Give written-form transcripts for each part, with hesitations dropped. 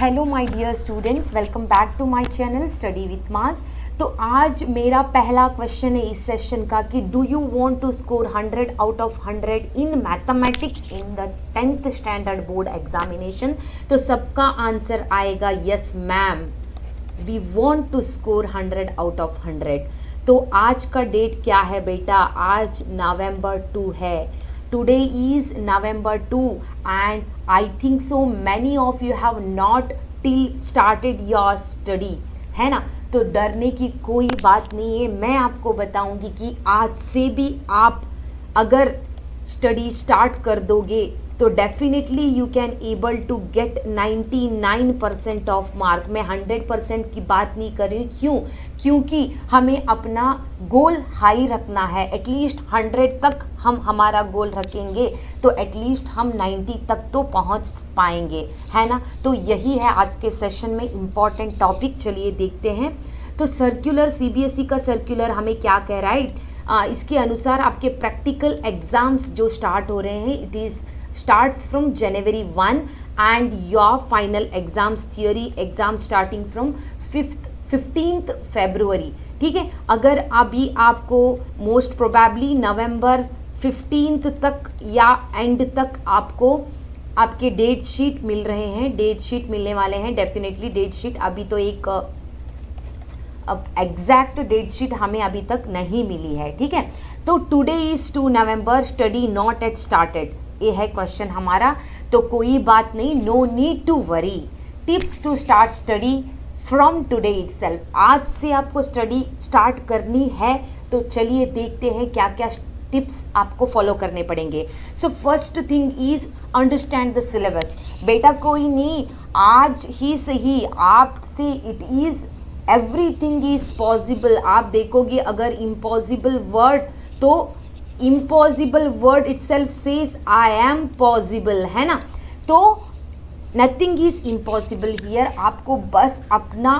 Hello my dear students, welcome back to my channel study with mass. तो आज मेरा पहला क्वेश्चन है इस सेशन का कि do you want to score 100 out of 100 in mathematics in the 10th standard board examination. तो सबका आंसर आएगा yes ma'am, we want to score 100 out of 100। तो आज का डेट क्या है बेटा? आज November 2 है। Today is November 2 and I think so many of you have not till started your study, है ना? तो डरने की कोई बात नहीं है। मैं आपको बताऊंगी कि आज से भी आप अगर स्टडी स्टार्ट कर दोगे तो definitely you can able to get 99% of mark. मैं 100% की बात नहीं कर रही हूँ। क्यों? क्योंकि हमें अपना गोल हाई रखना है। एटलीस्ट 100 तक हम हमारा गोल रखेंगे तो एटलीस्ट हम 90 तक तो पहुँच पाएंगे, है ना? तो यही है आज के सेशन में इम्पॉर्टेंट टॉपिक। चलिए देखते हैं। तो सर्कुलर CBSE का सर्कुलर हमें क्या कह रहा है? इसके अनुसार आपके प्रैक्टिकल एग्जाम्स जो स्टार्ट हो रहे हैं, it is starts from January 1 and your final exams, theory exam starting from 15th February। ठीक है, अगर अभी आपको मोस्ट प्रोबेबली November 15th तक या एंड तक आपको आपके डेट शीट मिल रहे हैं, डेट शीट मिलने वाले हैं डेफिनेटली। डेट शीट अभी तो एक अब एग्जैक्ट डेट शीट हमें अभी तक नहीं मिली है, ठीक है। तो today is 2 November, study not at started, ये है क्वेश्चन हमारा। तो कोई बात नहीं, no need to worry. Tips to start study from today itself. आज से आपको स्टडी स्टार्ट करनी है तो चलिए देखते हैं क्या क्या टिप्स आपको फॉलो करने पड़ेंगे। सो first thing is understand the syllabus. बेटा कोई नहीं, आज ही सही आपसे it is everything is possible. आप देखोगे अगर इम्पॉसिबल वर्ड, तो impossible word itself says I am possible, है ना? तो नथिंग इज इम्पॉसिबल हियर। आपको बस अपना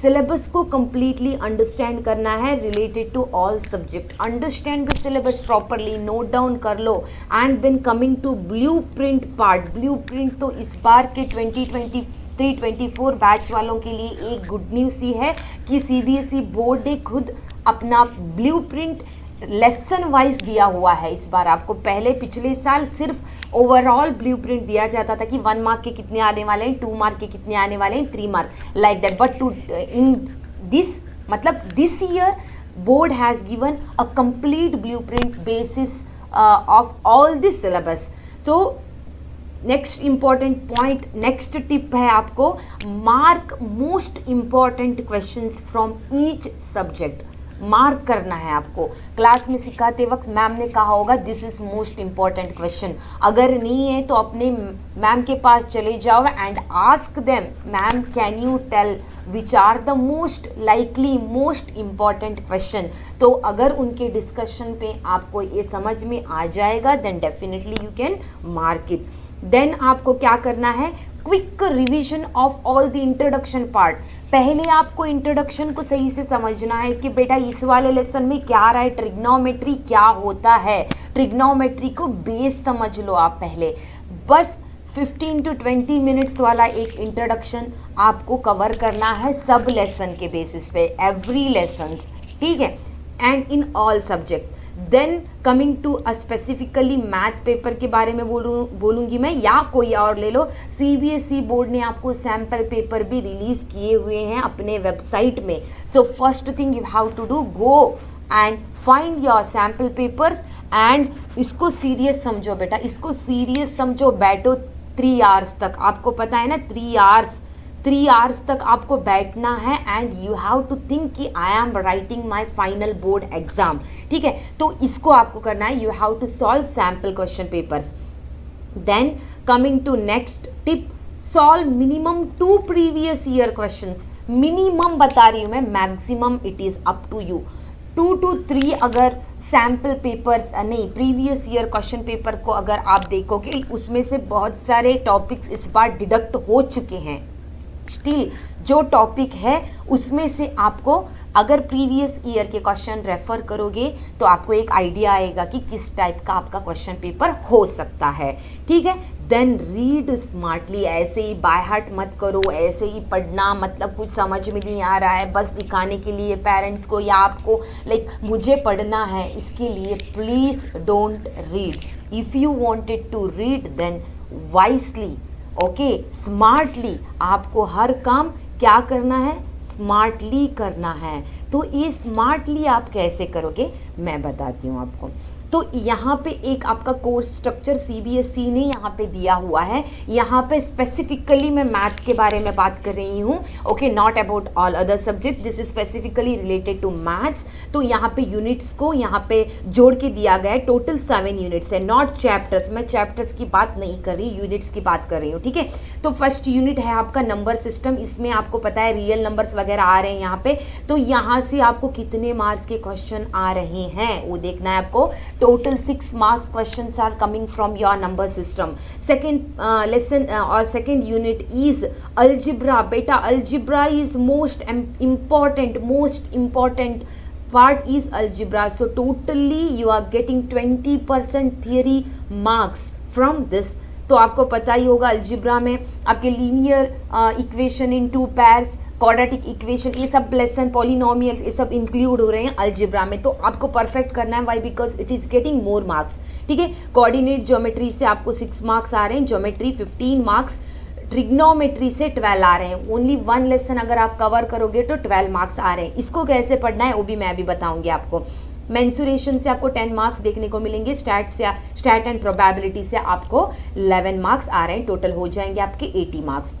सिलेबस को कंप्लीटली अंडरस्टैंड करना है related to all subject. Understand the syllabus properly, note down कर लो। And then coming to blue print part. Blue print तो इस बार के 2023-24 बैच वालों के लिए एक गुड न्यूज़ ही है कि CBSE बोर्ड ने खुद अपना ब्लू प्रिंट लेसन वाइज दिया हुआ है इस बार आपको। पहले पिछले साल सिर्फ ओवरऑल ब्लूप्रिंट दिया जाता था कि 1 मार्क के कितने आने वाले हैं, 2 मार्क के कितने आने वाले हैं, 3 mark, like that. But to in this मतलब this year board has given a complete blueprint basis of all this syllabus. So next important point, next tip है आपको, mark most important questions from each subject. Mark करना है आपको। Class में सिखाते वक्त ma'am ने कहा होगा this is most important question. अगर नहीं है तो अपने मैम के पास चले जाओ and ask them, ma'am can you tell which are the most likely most important question. तो अगर उनके डिस्कशन पे आपको ये समझ में आ जाएगा then definitely you can mark it. Then आपको क्या करना है? Quick revision of all the introduction part. पहले आपको इंट्रोडक्शन को सही से समझना है कि बेटा इस वाले लेसन में क्या आ रहा है, ट्रिग्नोमेट्री क्या होता है। ट्रिग्नोमेट्री को बेस समझ लो आप पहले। बस 15 to 20 मिनट्स वाला एक इंट्रोडक्शन आपको कवर करना है सब लेसन के बेसिस पे, एवरी लेसन्स, ठीक है, and in all subjects. Then coming to specifically math paper के बारे में बोलूँगी मैं, या कोई और ले लो। CBSE बोर्ड ने आपको सैम्पल पेपर भी रिलीज़ किए हुए हैं अपने वेबसाइट में। So first thing you have to do, go and find your sample papers and इसको सीरियस समझो बेटा, इसको सीरियस समझो। बैठो 3 hours तक, आपको पता है ना 3 hours तक आपको बैठना है and you have to think कि I am writing my final board exam, ठीक है। तो इसको आपको करना है, you have to solve sample question papers. Then coming to next tip, solve minimum 2 previous year questions. Minimum बता रही हूँ मैं, maximum it is up to you. 2 to 3 अगर सैम्पल पेपर्स नहीं, प्रीवियस ईयर क्वेश्चन पेपर को अगर आप देखोगे उसमें से बहुत सारे टॉपिक्स इस बार डिडक्ट हो चुके हैं। स्टिल जो टॉपिक है उसमें से आपको अगर प्रीवियस ईयर के क्वेश्चन रेफर करोगे तो आपको एक आइडिया आएगा कि किस टाइप का आपका क्वेश्चन पेपर हो सकता है, ठीक है। देन रीड स्मार्टली, ऐसे ही बाय हार्ट मत करो, ऐसे ही पढ़ना मतलब कुछ समझ में नहीं आ रहा है बस दिखाने के लिए पेरेंट्स को या आपको लाइक मुझे पढ़ना है, इसके लिए please don't read. If you wanted to read then wisely, okay, smartly. आपको हर काम क्या करना है, स्मार्टली करना है। तो ये स्मार्टली आप कैसे करोगे मैं बताती हूँ आपको। तो यहाँ पे एक आपका कोर्स स्ट्रक्चर सीबीएसई ने यहाँ पे दिया हुआ है। यहाँ पे स्पेसिफिकली मैं मैथ्स के बारे में बात कर रही हूँ, okay, not about all other subject, this is specifically related to maths. तो यहाँ पे यूनिट्स को यहाँ पे जोड़ के दिया गया है, टोटल 7 यूनिट्स है, नॉट चैप्टर्स। मैं चैप्टर्स की बात नहीं कर रही, यूनिट्स की बात कर रही हूँ, ठीक है। तो फर्स्ट यूनिट है आपका नंबर सिस्टम, इसमें आपको पता है रियल नंबर्स वगैरह आ रहे हैं यहाँ पे। तो यहाँ से आपको कितने मार्क्स के क्वेश्चन आ रहे हैं वो देखना है आपको। Total 6 marks questions are coming from your number system. Second lesson or second unit is algebra. Beta, algebra is most important part is algebra. So totally you are getting 20% theory marks from this. तो आपको पता ही होगा algebra में आपके linear equation in 2 pairs, quadratic equation, ये सब lesson, polynomials, ये सब इंक्लूड हो रहे हैं अल्जिब्रा में। तो आपको परफेक्ट करना है, why, because it is getting more marks, ठीक है। कोऑर्डिनेट ज्योमेट्री से आपको 6 मार्क्स आ रहे हैं, ज्योमेट्री 15 मार्क्स, ट्रिग्नोमेट्री से 12 आ रहे हैं। ओनली 1 लेसन अगर आप कवर करोगे तो 12 मार्क्स आ रहे हैं। इसको कैसे पढ़ना है वो भी मैं अभी बताऊंगी आपको। मेंसुरेशन से आपको 10 मार्क्स देखने को मिलेंगे, स्टैट एंड प्रोबेबिलिटी से आपको 11 मार्क्स आ रहे हैं, टोटल हो जाएंगे आपके 80 मार्क्स।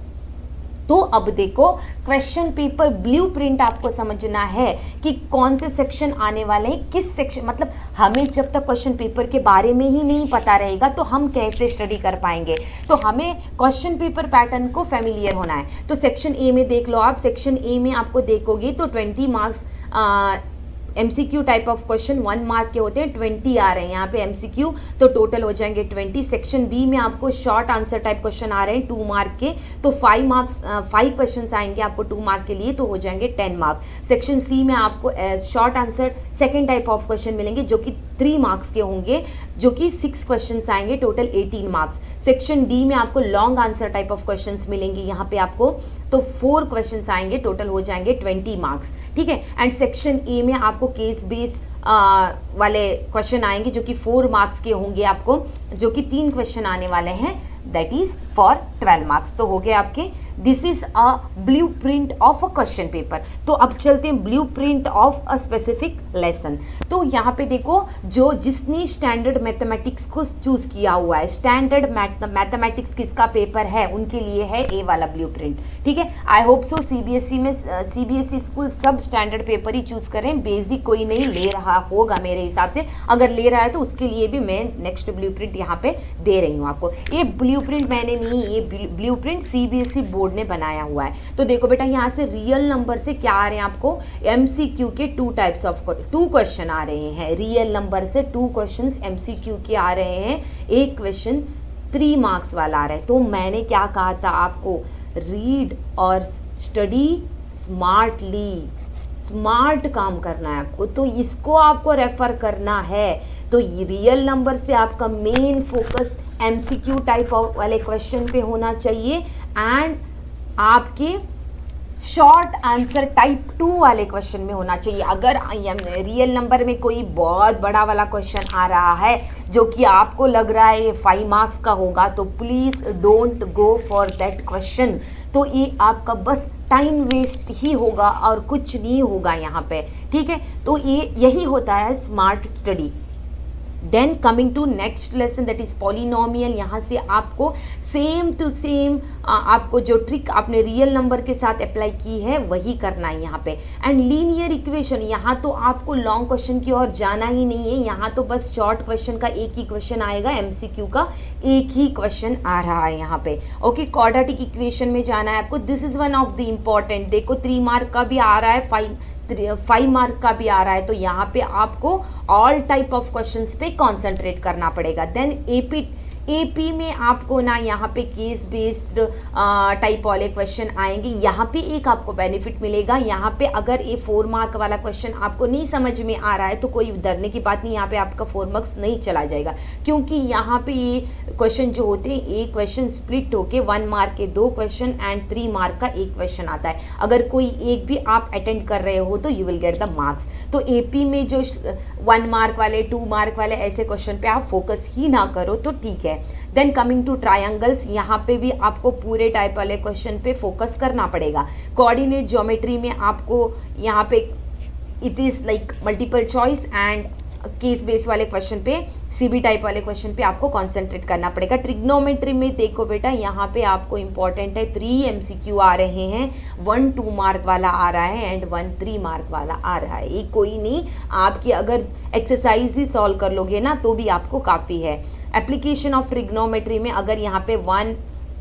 तो अब देखो क्वेश्चन पेपर ब्लूप्रिंट आपको समझना है कि कौन से सेक्शन आने वाले हैं, किस सेक्शन, मतलब हमें जब तक क्वेश्चन पेपर के बारे में ही नहीं पता रहेगा तो हम कैसे स्टडी कर पाएंगे। तो हमें क्वेश्चन पेपर पैटर्न को फेमिलियर होना है। तो सेक्शन ए में देख लो आप, सेक्शन ए में आपको देखोगे तो 20 marks MCQ type of question 1 mark के होते हैं, 20 आ रहे हैं यहाँ पे एमसीक्यू, तो टोटल हो जाएंगे 20। सेक्शन बी में आपको शॉर्ट आंसर टाइप क्वेश्चन आ रहे हैं 2 मार्क के, तो 5 क्वेश्चन आएंगे आपको 2 मार्क के लिए, तो हो जाएंगे 10 मार्क। सेक्शन सी में आपको short answer second type of question मिलेंगे जो कि 3 मार्क्स के होंगे, जो कि 6 क्वेश्चन आएंगे, टोटल 18 मार्क्स। सेक्शन डी में आपको long answer type of question मिलेंगे यहाँ पे आपको, तो 4 क्वेश्चंस आएंगे, टोटल हो जाएंगे 20 मार्क्स, ठीक है। एंड सेक्शन ए में आपको केस बेस वाले क्वेश्चन आएंगे जो कि 4 मार्क्स के होंगे आपको, जो कि 3 क्वेश्चन आने वाले हैं, दैट इज फॉर 12 मार्क्स। तो हो गए आपके, this is a blueprint of a question paper. तो अब चलते हैं blueprint of a specific lesson. तो यहाँ पे देखो, जो जिसने स्टैंडर्ड मैथमेटिक्स को चूज किया हुआ है, स्टैंडर्ड मैथमेटिक्स किसका पेपर है, उनके लिए है ए वाला ब्लूप्रिंट, ठीक है। आई होप सो सीबीएसई में सीबीएसई स्कूल सब स्टैंडर्ड पेपर ही चूज करें, बेसिक कोई नहीं ले रहा होगा मेरे हिसाब से, अगर ले रहा है तो उसके लिए भी मैं नेक्स्ट ब्लूप्रिंट यहाँ पे दे रही हूँ आपको। ये ब्लूप्रिंट मैंने नहीं, ये ब्लूप्रिंट सीबीएसई बोर्ड ने बनाया हुआ है। तो देखो बेटा, यहाँ से रियल नंबर से क्या आ रहे हैं आपको, एमसीक्यू के 2 टाइप्स ऑफ 2 क्वेश्चन आ रहे हैं। रियल नंबर से 2 क्वेश्चंस एमसीक्यू के आ रहे हैं, एक क्वेश्चन 3 मार्क्स वाला आ रहा है। तो मैंने क्या कहा था आपको, रीड और स्टडी स्मार्टली, स्मार्ट काम करना है आपको, तो इसको आपको रेफर करना है। तो रियल नंबर से आपका मेन फोकस एमसीक्यू टाइप वाले क्वेश्चन पे होना चाहिए, एंड आपके शॉर्ट आंसर टाइप 2 वाले क्वेश्चन में होना चाहिए। अगर रियल नंबर में कोई बहुत बड़ा वाला क्वेश्चन आ रहा है जो कि आपको लग रहा है ये 5 मार्क्स का होगा, तो please don't go for that question. तो ये आपका बस टाइम वेस्ट ही होगा और कुछ नहीं होगा यहाँ पे, ठीक है। तो ये यही होता है smart study. Then coming to next lesson, that is polynomial. यहाँ से आपको सेम टू सेम आपको जो ट्रिक आपने रियल नंबर के साथ अप्लाई की है वही करना है यहाँ पे। एंड लीनियर इक्वेशन, यहाँ तो आपको लॉन्ग क्वेश्चन की ओर जाना ही नहीं है, यहाँ तो बस शॉर्ट क्वेश्चन का एक ही क्वेश्चन आएगा, एमसीक्यू का एक ही क्वेश्चन आ रहा है यहाँ पे, ओके। क्वाड्रेटिक इक्वेशन में जाना है आपको, this is one of the important. देखो 3 मार्क का भी आ रहा है, 5 मार्क का भी आ रहा है, तो यहाँ पे आपको ऑल टाइप ऑफ क्वेश्चंस पे कॉन्सेंट्रेट करना पड़ेगा। देन एपी में आपको ना यहाँ पे केस बेस्ड टाइप वाले क्वेश्चन आएंगे। यहाँ पे एक आपको बेनिफिट मिलेगा, यहाँ पे अगर ये 4 मार्क वाला क्वेश्चन आपको नहीं समझ में आ रहा है तो कोई डरने की बात नहीं, यहाँ पे आपका 4 मार्क्स नहीं चला जाएगा, क्योंकि यहाँ पे ये क्वेश्चन जो होते हैं एक क्वेश्चन स्प्लिट होके 1 मार्क के 2 क्वेश्चन एंड 3 मार्क का एक क्वेश्चन आता है। अगर कोई एक भी आप अटेंड कर रहे हो तो you will get the marks. तो एपी में जो 1 मार्क वाले 2 मार्क वाले ऐसे क्वेश्चन पे आप फोकस ही ना करो तो ठीक है। देन कमिंग टू ट्रायंगल्स, यहाँ पे भी आपको पूरे टाइप वाले क्वेश्चन पे फोकस करना पड़ेगा। कोऑर्डिनेट ज्योमेट्री में आपको यहाँ पे it is like multiple choice and case base वाले क्वेश्चन पे, सीबी टाइप वाले क्वेश्चन पे आपको कंसंट्रेट करना पड़ेगा। ट्रिग्नोमेट्री में देखो बेटा, यहाँ पे आपको इंपॉर्टेंट है 3 MCQ आ रहे हैं, 1 2 मार्क वाला आ रहा है एंड 1 3 मार्क वाला आ रहा है। ये कोई नहीं, आपकी अगर एक्सरसाइज ही सॉल्व कर लोगे ना तो भी आपको काफ़ी है। एप्लीकेशन ऑफ ट्रिग्नोमेट्री में अगर यहाँ पे 1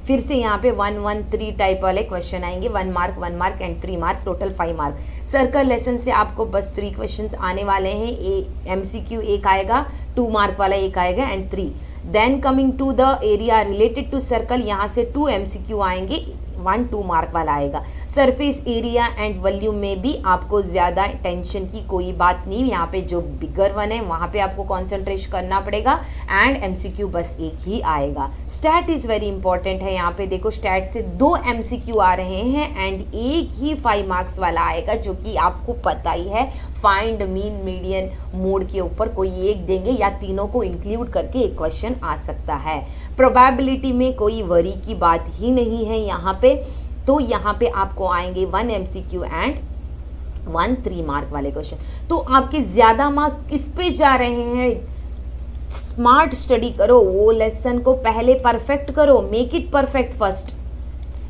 फिर से यहाँ पे 1 1 3 टाइप वाले क्वेश्चन आएंगे, 1 mark and 3 mark, total 5 mark. Circle lesson से आपको बस 3 क्वेश्चंस आने वाले हैं, MCQ एक आएगा, 2 मार्क वाला एक आएगा and 3। Then coming to the area related to circle, यहाँ से 2 MCQ आएंगे, 1 2 मार्क वाला आएगा। सरफेस एरिया एंड वॉल्यूम में भी आपको ज़्यादा टेंशन की कोई बात नहीं, यहाँ पे जो बिगर वन है वहाँ पे आपको कॉन्सेंट्रेट करना पड़ेगा एंड MCQ बस एक ही आएगा। स्टैट इज़ वेरी इंपॉर्टेंट है, यहाँ पे देखो स्टैट से 2 MCQ आ रहे हैं एंड एक ही 5 मार्क्स वाला आएगा, जो कि आपको पता ही है फाइंड मीन मीडियन मोड के ऊपर कोई एक देंगे या तीनों को इंक्लूड करके एक क्वेश्चन आ सकता है। प्रोबेबिलिटी में कोई वरी की बात ही नहीं है यहाँ पे, तो यहाँ पे आपको आएंगे 1 MCQ एंड 1 3 मार्क वाले क्वेश्चन। तो आपके ज़्यादा मार्क किस पे जा रहे हैं? स्मार्ट स्टडी करो, वो लेसन को पहले परफेक्ट करो, make it perfect first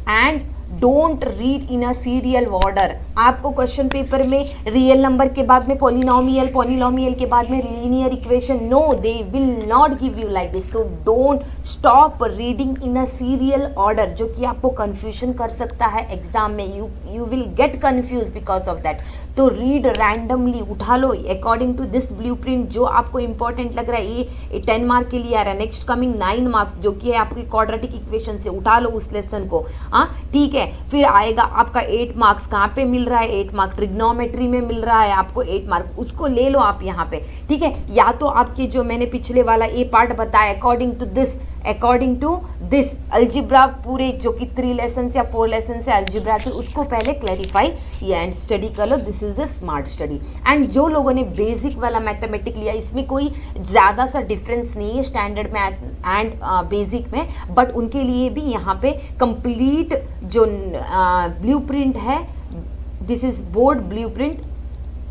and don't read in a serial order. आपको क्वेश्चन पेपर में रियल नंबर के बाद में पॉलिनोमियल के बाद में linear equation, no they will not give you like this. So don't stop reading in a serial order, जो कि आपको कंफ्यूजन कर सकता है एग्जाम में, you will get confuse because of that. तो रीड रैंडमली, उठा लो अकॉर्डिंग टू दिस ब्लूप्रिंट, जो आपको इंपॉर्टेंट लग रहा है। ये 10 मार्क के लिए आ रहा है, नेक्स्ट कमिंग 9 मार्क्स जो कि है आपकी क्वाड्रेटिक इक्वेशन से, उठा लो उस लेसन को, हाँ ठीक है। फिर आएगा आपका 8 मार्क्स, कहाँ पे मिल रहा है 8 मार्क? ट्रिग्नोमेट्री में मिल रहा है आपको 8 मार्क, उसको ले लो आप यहाँ पे, ठीक है। या तो आपके जो मैंने पिछले वाला ये पार्ट बताया अकॉर्डिंग टू दिस अलजेब्रा, पूरे जो कि 3 लेसन या 4 लेसन से अलजेब्रा के, उसको पहले क्लैरिफाई एंड स्टडी कर लो। This is a smart study. And जो लोगों ने बेसिक वाला मैथमेटिक लिया, इसमें कोई ज़्यादा सा डिफरेंस नहीं है स्टैंडर्ड मैथ एंड बेसिक में, बट उनके लिए भी यहाँ पे कंप्लीट जो ब्लूप्रिंट है, this is board blueprint,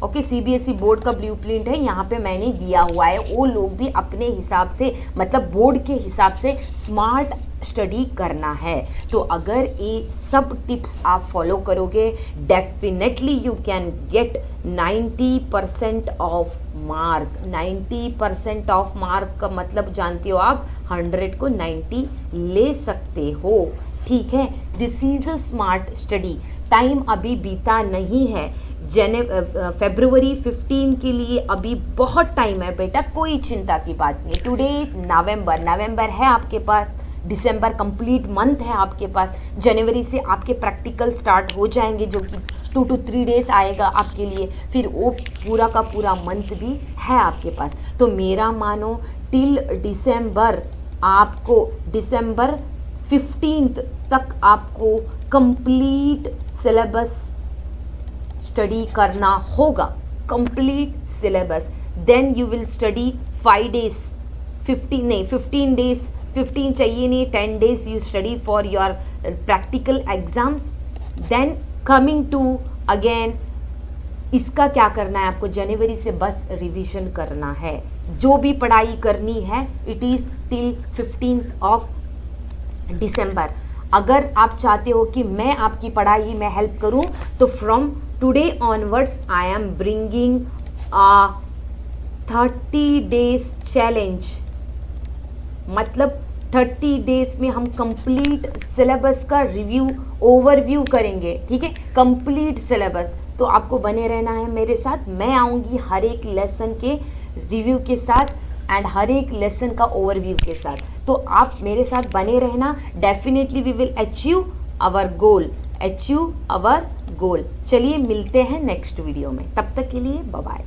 okay, CBSE board का ब्लूप्रिंट है, यहाँ पे मैंने दिया हुआ है। वो लोग भी अपने हिसाब से, मतलब बोर्ड के हिसाब से स्मार्ट स्टडी करना है। तो अगर ये सब टिप्स आप फॉलो करोगे, definitely you can get 90% of mark. 90% of mark का मतलब जानते हो आप, 100 को 90 ले सकते हो, ठीक है। This is a smart study. Time अभी बीता नहीं है, फरवरी 15 के लिए अभी बहुत टाइम है बेटा, कोई चिंता की बात नहीं। टुडे नवंबर है आपके पास, दिसंबर कंप्लीट मंथ है आपके पास, जनवरी से आपके प्रैक्टिकल स्टार्ट हो जाएंगे, जो कि 2 to 3 डेज आएगा आपके लिए, फिर वो पूरा का पूरा मंथ भी है आपके पास। तो मेरा मानो टिल दिसंबर, आपको दिसंबर 15 तक आपको कंप्लीट सिलेबस स्टडी करना होगा, complete syllabus. Then you will study 5 days, 15 days, 15 चाहिए नहीं, 10 days you study for your practical exams. Then coming to again, इसका क्या करना है आपको? जनवरी से बस रिवीजन करना है, जो भी पढ़ाई करनी है, it is till 15th of December. अगर आप चाहते हो कि मैं आपकी पढ़ाई में हेल्प करूं, तो from today onwards I am bringing 30 days challenge. मतलब 30 डेज में हम कंप्लीट सिलेबस का रिव्यू, ओवरव्यू करेंगे, ठीक है, कंप्लीट सिलेबस। तो आपको बने रहना है मेरे साथ, मैं आऊँगी हर एक लेसन के रिव्यू के साथ एंड हर एक लेसन का ओवरव्यू के साथ। तो आप मेरे साथ बने रहना, definitely we will achieve our goal. चलिए मिलते हैं नेक्स्ट वीडियो में, तब तक के लिए बाय बाय।